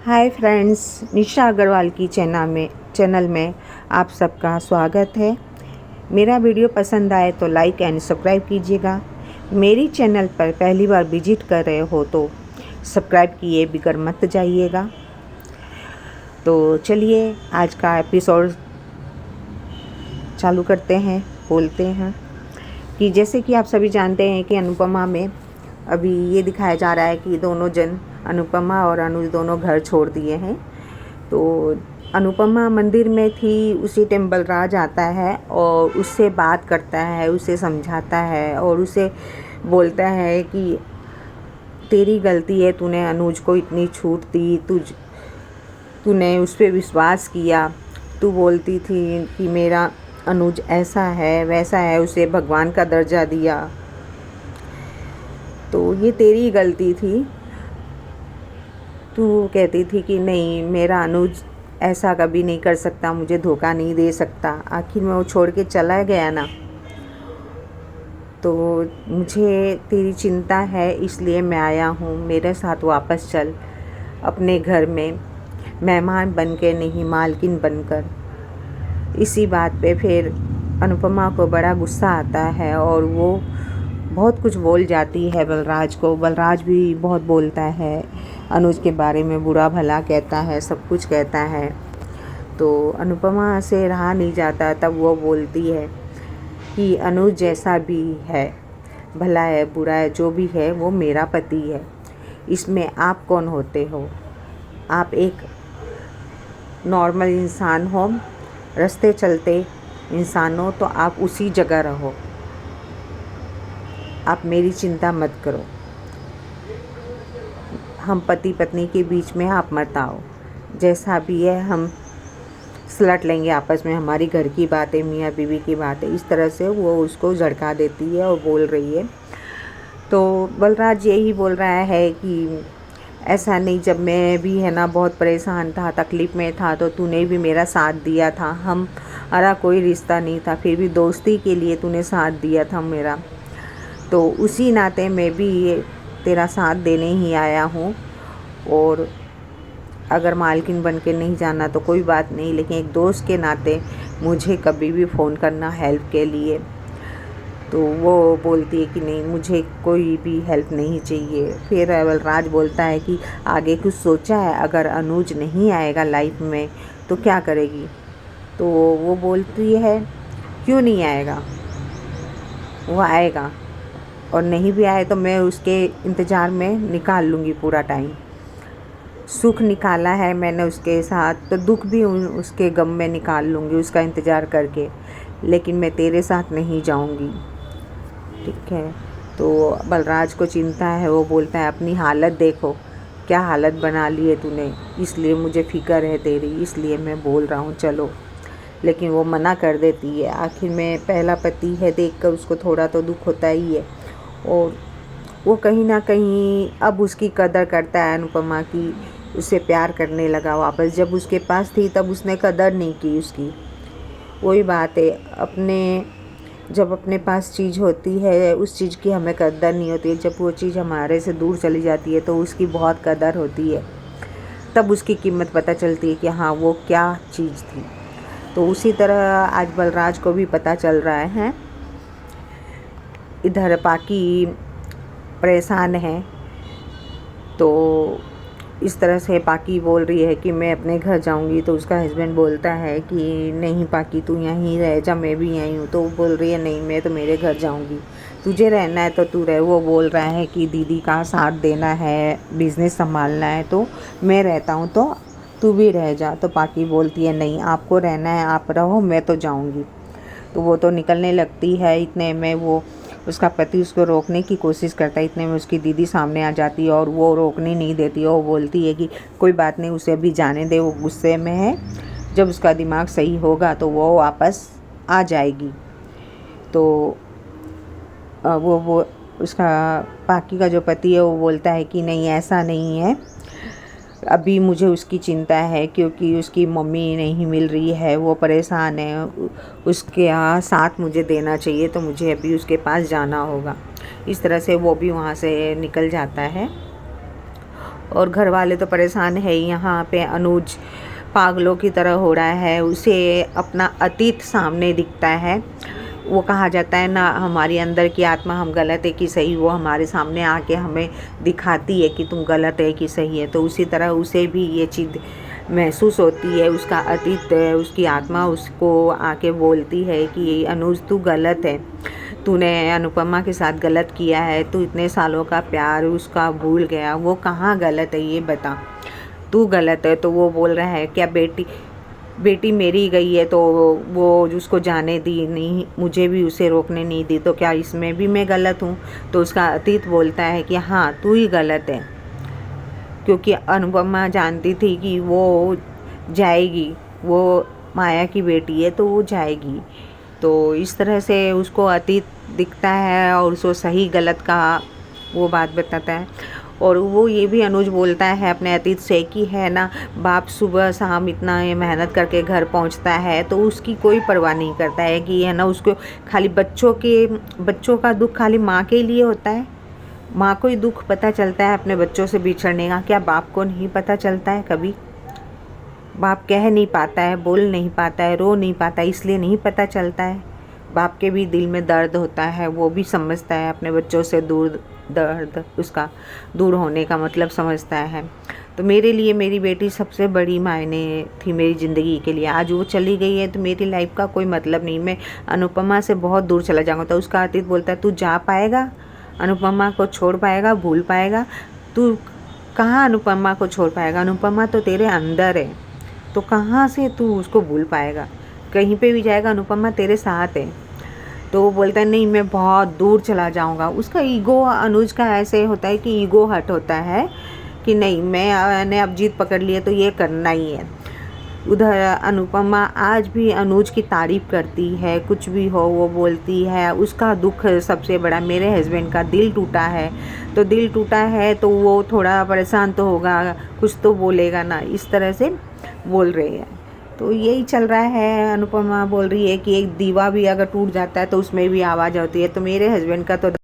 Hi friends, निशा अग्रवाल की channel में आप सबका स्वागत है। मेरा वीडियो पसंद आए तो लाइक एंड सब्सक्राइब कीजिएगा। मेरी चैनल पर पहली बार विजिट कर रहे हो तो सब्सक्राइब किए बिगर मत जाइएगा। तो चलिए आज का एपिसोड चालू करते हैं। बोलते हैं कि जैसे कि आप सभी जानते हैं कि अनुपमा में अभी ये दिखाया जा रहा है कि दोनों जन, अनुपमा और अनुज, दोनों घर छोड़ दिए हैं। तो अनुपमा मंदिर में थी, उसी टाइम बलराज आता है और उससे बात करता है, उसे समझाता है और उसे बोलता है कि तेरी गलती है, तूने अनुज को इतनी छूट दी, तूने उस पर विश्वास किया। तू बोलती थी कि मेरा अनुज ऐसा है वैसा है, उसे भगवान का दर्जा दिया, तो ये तेरी गलती थी। तू कहती थी कि नहीं, मेरा अनुज ऐसा कभी नहीं कर सकता, मुझे धोखा नहीं दे सकता। आखिर में वो छोड़ के चला गया ना, तो मुझे तेरी चिंता है इसलिए मैं आया हूँ। मेरे साथ वापस चल अपने घर में, मेहमान बन के नहीं, मालकिन बनकर। इसी बात पे फिर अनुपमा को बड़ा गुस्सा आता है और वो बहुत कुछ बोल जाती है बलराज को। बलराज भी बहुत बोलता है, अनुज के बारे में बुरा भला कहता है, सब कुछ कहता है। तो अनुपमा से रहा नहीं जाता, तब वो बोलती है कि अनुज जैसा भी है, भला है बुरा है, जो भी है वो मेरा पति है। इसमें आप कौन होते हो? आप एक नॉर्मल इंसान हो, रास्ते चलते इंसान हो, तो आप उसी जगह रहो। आप मेरी चिंता मत करो। हम पति पत्नी के बीच में आप मत आओ। जैसा भी है हम सुलट लेंगे आपस में, हमारी घर की बात है, मियाँ बीवी की बात है। इस तरह से वो उसको झड़का देती है और बोल रही है। तो बलराज यही बोल रहा है कि ऐसा नहीं, जब मैं भी है ना बहुत परेशान था, तकलीफ़ में था, तो तूने भी मेरा साथ दिया था। हमारा कोई रिश्ता नहीं था, फिर भी दोस्ती के लिए तूने साथ दिया था मेरा। तो उसी नाते मैं भी तेरा साथ देने ही आया हूँ। और अगर मालकिन बन के नहीं जाना तो कोई बात नहीं, लेकिन एक दोस्त के नाते मुझे कभी भी फ़ोन करना हेल्प के लिए। तो वो बोलती है कि नहीं, मुझे कोई भी हेल्प नहीं चाहिए। फिर बलराज बोलता है कि आगे कुछ सोचा है? अगर अनुज नहीं आएगा लाइफ में तो क्या करेगी? तो वो बोलती है क्यों नहीं आएगा, वो आएगा, और नहीं भी आए तो मैं उसके इंतज़ार में निकाल लूँगी पूरा टाइम। सुख निकाला है मैंने उसके साथ, तो दुख भी उसके गम में निकाल लूँगी उसका इंतज़ार करके, लेकिन मैं तेरे साथ नहीं जाऊँगी। ठीक है। तो बलराज को चिंता है, वो बोलता है अपनी हालत देखो, क्या हालत बना ली है तूने, इसलिए मुझे फ़िक्र है तेरी, इसलिए मैं बोल रहा हूँ चलो। लेकिन वो मना कर देती है। आखिर में पहला पति है, देखकर उसको थोड़ा तो दुख होता ही है। और वो कहीं ना कहीं अब उसकी कदर करता है अनुपमा की, उससे प्यार करने लगा वापस। जब उसके पास थी तब उसने कदर नहीं की उसकी। वही बात है, जब अपने पास चीज़ होती है उस चीज़ की हमें कदर नहीं होती है। जब वो चीज़ हमारे से दूर चली जाती है तो उसकी बहुत कदर होती है, तब उसकी कीमत पता चलती है कि हाँ वो क्या चीज़ थी। तो उसी तरह आज बलराज को भी पता चल रहा है। इधर पाकी परेशान है, तो इस तरह से पाकी बोल रही है कि मैं अपने घर जाऊंगी। तो उसका हस्बैंड बोलता है कि नहीं पाकी, तू यहीं रह जा, मैं भी यहीं हूँ। तो वो बोल रही है नहीं, मैं तो मेरे घर जाऊंगी, तुझे रहना है तो तू रह। वो बोल रहा है कि दीदी का साथ देना है, बिज़नेस संभालना है, तो मैं रहता हूँ, तो तू भी रह जा। तो पाकी बोलती है नहीं, आपको रहना है आप रहो, मैं तो जाऊँगी। तो वो तो निकलने लगती है। इतने में वो उसका पति उसको रोकने की कोशिश करता है। इतने में उसकी दीदी सामने आ जाती है और वो रोकने नहीं देती है। वो बोलती है कि कोई बात नहीं, उसे अभी जाने दे, वो गुस्से में है, जब उसका दिमाग सही होगा तो वो वापस आ जाएगी। तो वो उसका पाकी का जो पति है वो बोलता है कि नहीं, ऐसा नहीं है, अभी मुझे उसकी चिंता है, क्योंकि उसकी मम्मी नहीं मिल रही है, वो परेशान है, उसके यहाँ साथ मुझे देना चाहिए, तो मुझे अभी उसके पास जाना होगा। इस तरह से वो भी वहाँ से निकल जाता है। और घर वाले तो परेशान है। यहाँ पे अनुज पागलों की तरह हो रहा है, उसे अपना अतीत सामने दिखता है। वो कहा जाता है ना, हमारी अंदर की आत्मा हम गलत है कि सही वो हमारे सामने आके हमें दिखाती है कि तुम गलत है कि सही है। तो उसी तरह उसे भी ये चीज़ महसूस होती है, उसका अतीत उसकी आत्मा उसको आके बोलती है कि अनुज तू गलत है, तूने अनुपमा के साथ गलत किया है, तू इतने सालों का प्यार उसका भूल गया, वो कहाँ गलत है ये बता, तू गलत है। तो वो बोल रहा है क्या बेटी मेरी गई है तो वो उसको जाने दी नहीं, मुझे भी उसे रोकने नहीं दी, तो क्या इसमें भी मैं गलत हूँ? तो उसका अतीत बोलता है कि हाँ तू ही गलत है, क्योंकि अनुपमा जानती थी कि वो जाएगी, वो माया की बेटी है तो वो जाएगी। तो इस तरह से उसको अतीत दिखता है और उसको सही गलत का वो बात बताता है। और वो ये भी अनुज बोलता है अपने अतीत से कि है ना, बाप सुबह शाम इतना ये मेहनत करके घर पहुंचता है तो उसकी कोई परवाह नहीं करता है कि है ना, उसको खाली बच्चों का दुख खाली माँ के लिए होता है। माँ को ही दुख पता चलता है अपने बच्चों से बिछड़ने का, क्या बाप को नहीं पता चलता है? कभी बाप कह नहीं पाता है, बोल नहीं पाता है, रो नहीं पाता, इसलिए नहीं पता चलता है। बाप के भी दिल में दर्द होता है, वो भी समझता है अपने बच्चों से दूर, दर्द उसका दूर होने का मतलब समझता है। तो मेरे लिए मेरी बेटी सबसे बड़ी मायने थी मेरी ज़िंदगी के लिए। आज वो चली गई है तो मेरी लाइफ का कोई मतलब नहीं, मैं अनुपमा से बहुत दूर चला जाऊँगा। तो उसका अतीत बोलता है तू जा पाएगा, अनुपमा को छोड़ पाएगा, भूल पाएगा? तू कहाँ अनुपमा को छोड़ पाएगा? अनुपमा तो तेरे अंदर है, तो कहाँ से तू उसको भूल पाएगा? कहीं पे भी जाएगा अनुपमा तेरे साथ है। तो वो बोलता है नहीं मैं बहुत दूर चला जाऊँगा। उसका ईगो, अनुज का ऐसे होता है कि ईगो हट होता है कि नहीं मैंने अब जीत पकड़ ली है तो ये करना ही है। उधर अनुपमा आज भी अनुज की तारीफ़ करती है, कुछ भी हो वो बोलती है। उसका दुख सबसे बड़ा, मेरे हस्बैंड का दिल टूटा है, तो दिल टूटा है तो वो थोड़ा परेशान तो होगा, कुछ तो बोलेगा ना, इस तरह से बोल रही है। तो यही चल रहा है। अनुपमा बोल रही है कि एक दीवा भी अगर टूट जाता है तो उसमें भी आवाज़ होती है। तो मेरे हस्बैंड का तो